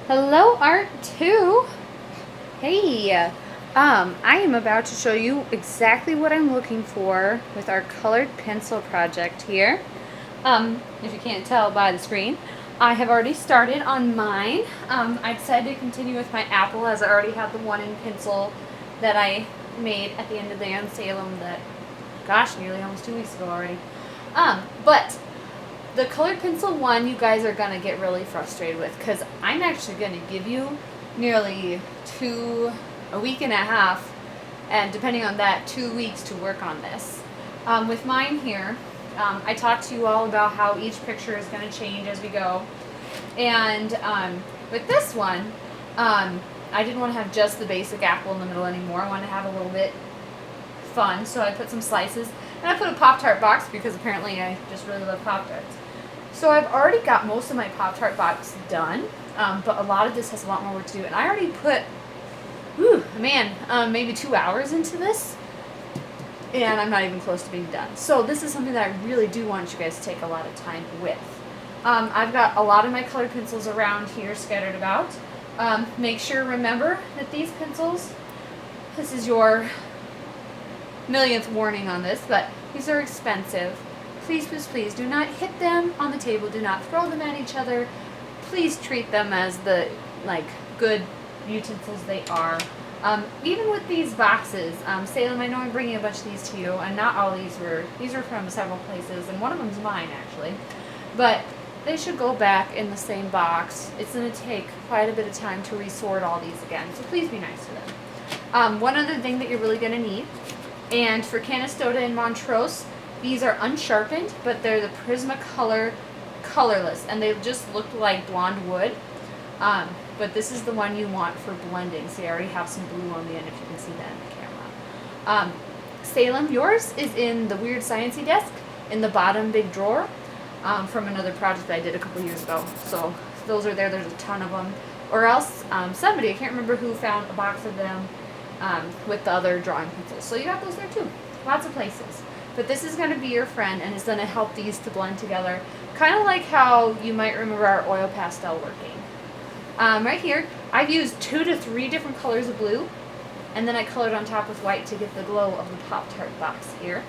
Hello, Art 2. Hey, I am about to show you exactly what I'm looking for with our colored pencil project here. If you can't tell by the screen, I have already started on mine. I decided to continue with my apple as I already have the one in pencil that I made at the end of the day on Salem that, gosh, nearly almost 2 weeks ago already. But the colored pencil one you guys are going to get really frustrated with because I'm actually going to give you nearly a week and a half, and depending on that, 2 weeks to work on this. With mine here, I talked to you all about how each picture is going to change as we go. And with this one, I didn't want to have just the basic apple in the middle anymore. I wanted to have a little bit fun, so I put some slices. And I put a Pop-Tart box because apparently I just really love Pop-Tarts. So I've already got most of my Pop-Tart box done, but a lot of this has a lot more work to do. And I already put, maybe 2 hours into this, and I'm not even close to being done. So this is something that I really do want you guys to take a lot of time with. I've got a lot of my colored pencils around here scattered about. Make sure, remember that these pencils, this is your millionth warning on this, but these are expensive. Please, please, please do not hit them on the table. Do not throw them at each other. Please treat them as the good utensils they are. Even with these boxes, Salem, I know I'm bringing a bunch of these to you, and not all these were from several places, and one of them's mine actually. But they should go back in the same box. It's going to take quite a bit of time to resort all these again, so please be nice to them. One other thing that you're really going to need, and for Canastota and Montrose, these are unsharpened, but they're the Prismacolor colorless, and they just look like blonde wood. But this is the one you want for blending. See, I already have some blue on the end, if you can see that in the camera. Salem, yours is in the weird sciencey desk in the bottom big drawer from another project I did a couple years ago. So those are there. There's a ton of them. Or else somebody, I can't remember who, found a box of them with the other drawing pencils. So you got those there too. Lots of places. But this is going to be your friend, and it's going to help these to blend together. Kind of like how you might remember our oil pastel working. Right here, I've used 2 to 3 different colors of blue, and then I colored on top with white to get the glow of the Pop-Tart box here.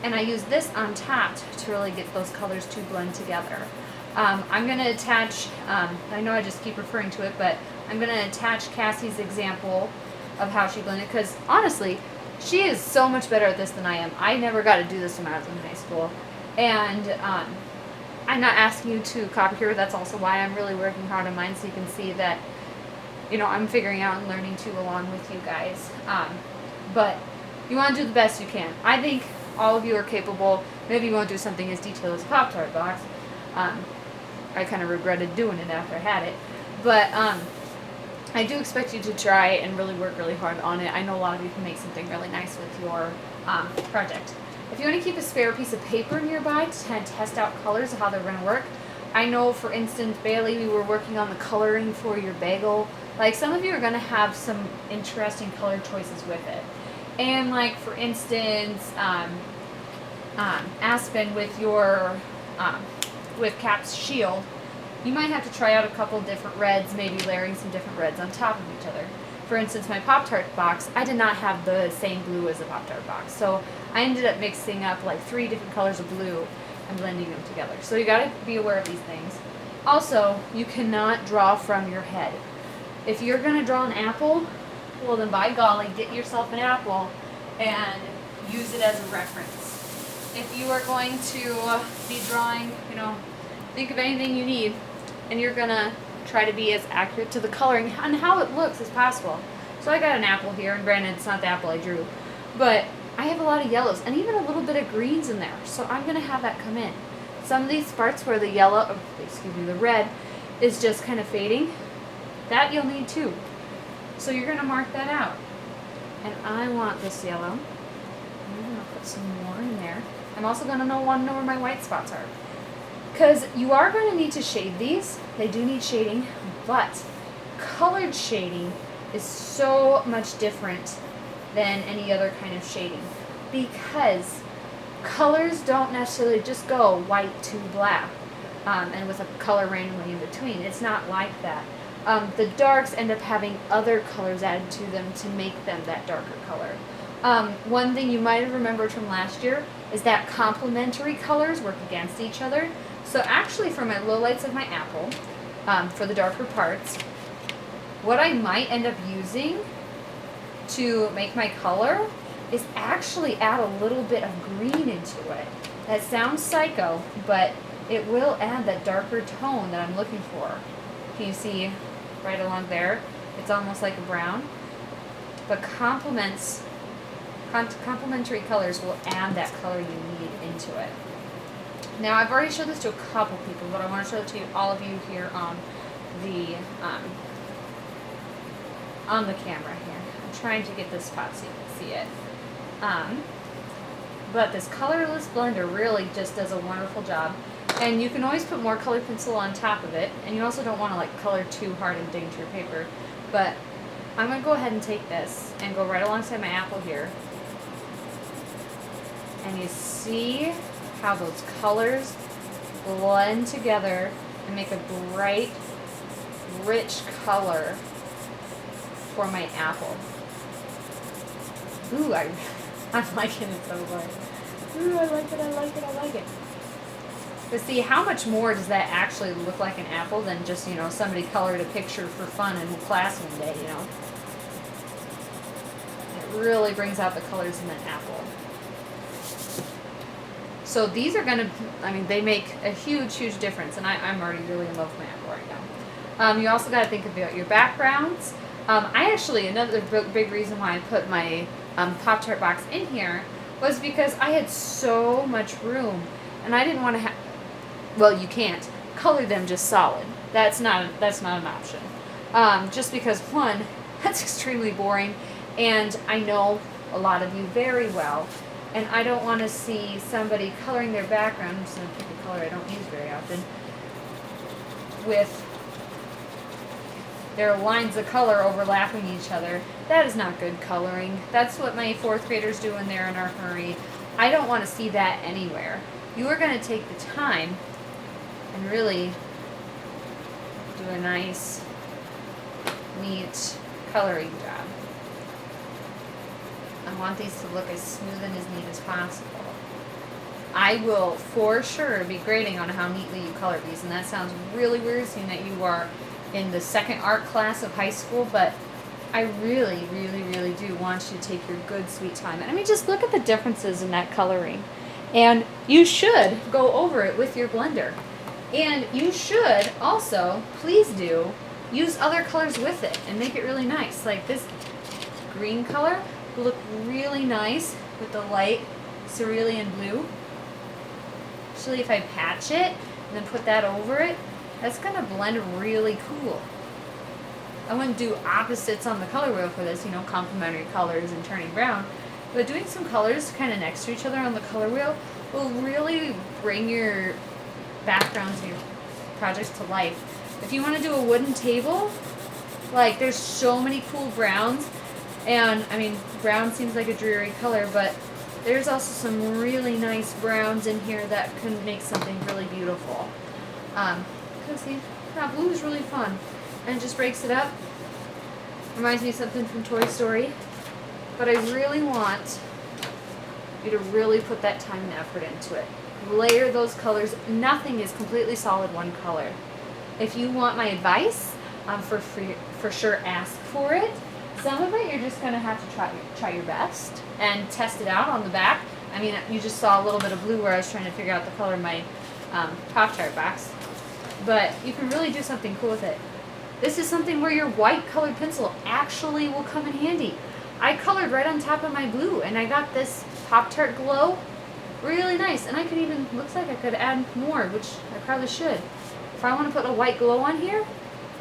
And I used this on top to really get those colors to blend together. I'm going to attach, I know I just keep referring to it, but I'm going to attach Cassie's example of how she blended, because honestly, she is so much better at this than I am. I never got to do this when I was in high school. And I'm not asking you to copy her. That's also why I'm really working hard on mine, so you can see that, I'm figuring out and learning too along with you guys. But you want to do the best you can. I think all of you are capable. Maybe you won't do something as detailed as a Pop-Tart box. I kind of regretted doing it after I had it. But I do expect you to try and really work really hard on it. I know a lot of you can make something really nice with your project. If you want to keep a spare piece of paper nearby to kind of test out colors of how they're going to work, I know, for instance, Bailey, we were working on the coloring for your bagel. Some of you are going to have some interesting color choices with it. And for instance, Aspen with your, with Cap's Shield, you might have to try out a couple different reds, maybe layering some different reds on top of each other. For instance, my Pop-Tart box, I did not have the same blue as the Pop-Tart box. So I ended up mixing up 3 different colors of blue and blending them together. So you gotta be aware of these things. Also, you cannot draw from your head. If you're gonna draw an apple, well then by golly, get yourself an apple and use it as a reference. If you are going to be drawing, think of anything you need, and you're gonna try to be as accurate to the coloring and how it looks as possible. So I got an apple here, and granted it's not the apple I drew, but I have a lot of yellows and even a little bit of greens in there, so I'm gonna have that come in. Some of these parts where the the red is just kind of fading, that you'll need too. So you're gonna mark that out. And I want this yellow. I'm gonna put some more in there. I'm also gonna want to know where my white spots are, because you are going to need to shade these. They do need shading, but colored shading is so much different than any other kind of shading, because colors don't necessarily just go white to black and with a color randomly in between. It's not like that. The darks end up having other colors added to them to make them that darker color. One thing you might have remembered from last year is that complementary colors work against each other. So actually for my lowlights of my apple, for the darker parts, what I might end up using to make my color is actually add a little bit of green into it. That sounds psycho, but it will add that darker tone that I'm looking for. Can you see right along there? It's almost like a brown. But complementary colors will add that color you need into it. Now I've already showed this to a couple people, but I want to show it to all of you here on the camera here. I'm trying to get this spot so you can see it. But this colorless blender really just does a wonderful job. And you can always put more colored pencil on top of it, and you also don't want to like color too hard and dig into your paper. But I'm going to go ahead and take this and go right alongside my apple here. And you see how those colors blend together and make a bright, rich color for my apple. Ooh, I'm liking it so much. Ooh, I like it, I like it, I like it. But see, how much more does that actually look like an apple than just, somebody colored a picture for fun in class one day, It really brings out the colors in an apple. So these are going to, they make a huge, huge difference, and I'm already really in love with my apple right now. You also got to think about your backgrounds. Another big reason why I put my Pop-Tart box in here was because I had so much room, and I didn't want to you can't color them just solid. That's not an option. Just because, one, that's extremely boring, and I know a lot of you very well, and I don't want to see somebody coloring their background. I'm just going to pick a color I don't use very often, with their lines of color overlapping each other. That is not good coloring. That's what my 4th graders do when they're in a hurry. I don't want to see that anywhere. You are going to take the time and really do a nice, neat coloring job. I want these to look as smooth and as neat as possible. I will for sure be grading on how neatly you color these, and that sounds really weird seeing that you are in the 2nd art class of high school, but I really, really, really do want you to take your good, sweet time. And just look at the differences in that coloring. And you should go over it with your blender. And you should also, please do, use other colors with it and make it really nice. Like this green color will look really nice with the light cerulean blue. Actually, if I patch it and then put that over it, that's going to blend really cool. I wouldn't do opposites on the color wheel for this, complementary colors and turning brown. But doing some colors kind of next to each other on the color wheel will really bring your backgrounds and your projects to life. If you want to do a wooden table, there's so many cool browns. And, brown seems like a dreary color, but there's also some really nice browns in here that can make something really beautiful. See, blue is really fun. And it just breaks it up. Reminds me of something from Toy Story. But I really want you to really put that time and effort into it. Layer those colors. Nothing is completely solid one color. If you want my advice, for sure ask for it. Some of it you're just going to have to try your best and test it out on the back. You just saw a little bit of blue where I was trying to figure out the color of my Pop-Tart box. But you can really do something cool with it. This is something where your white colored pencil actually will come in handy. I colored right on top of my blue, and I got this Pop-Tart glow. Really nice. And I could even, looks like I could add more, which I probably should. If I want to put a white glow on here,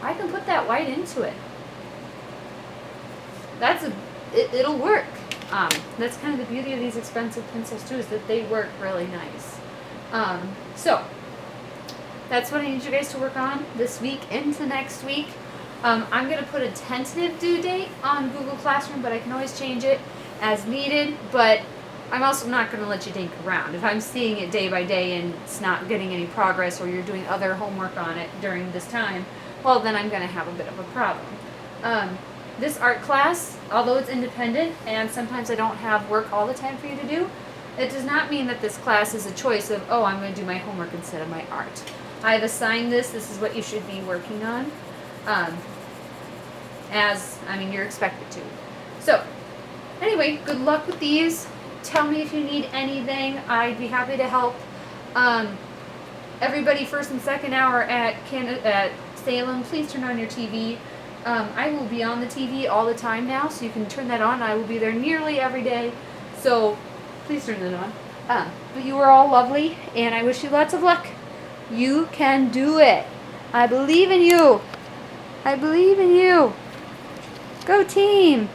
I can put that white into it. It'll work. That's kind of the beauty of these expensive pencils too, is that they work really nice. So that's what I need you guys to work on this week into next week. I'm going to put a tentative due date on Google Classroom, but I can always change it as needed. But I'm also not going to let you dink around. If I'm seeing it day by day and it's not getting any progress, or you're doing other homework on it during this time, well, then I'm going to have a bit of a problem. This art class, although it's independent and sometimes I don't have work all the time for you to do, it does not mean that this class is a choice of, oh, I'm going to do my homework instead of my art. I've assigned this is what you should be working on, you're expected to. So, anyway, good luck with these. Tell me if you need anything. I'd be happy to help. Everybody first and second hour at Salem, please turn on your TV. I will be on the TV all the time now, so you can turn that on. I will be there nearly every day, so please turn that on. But you are all lovely, and I wish you lots of luck. You can do it. I believe in you. I believe in you. Go team.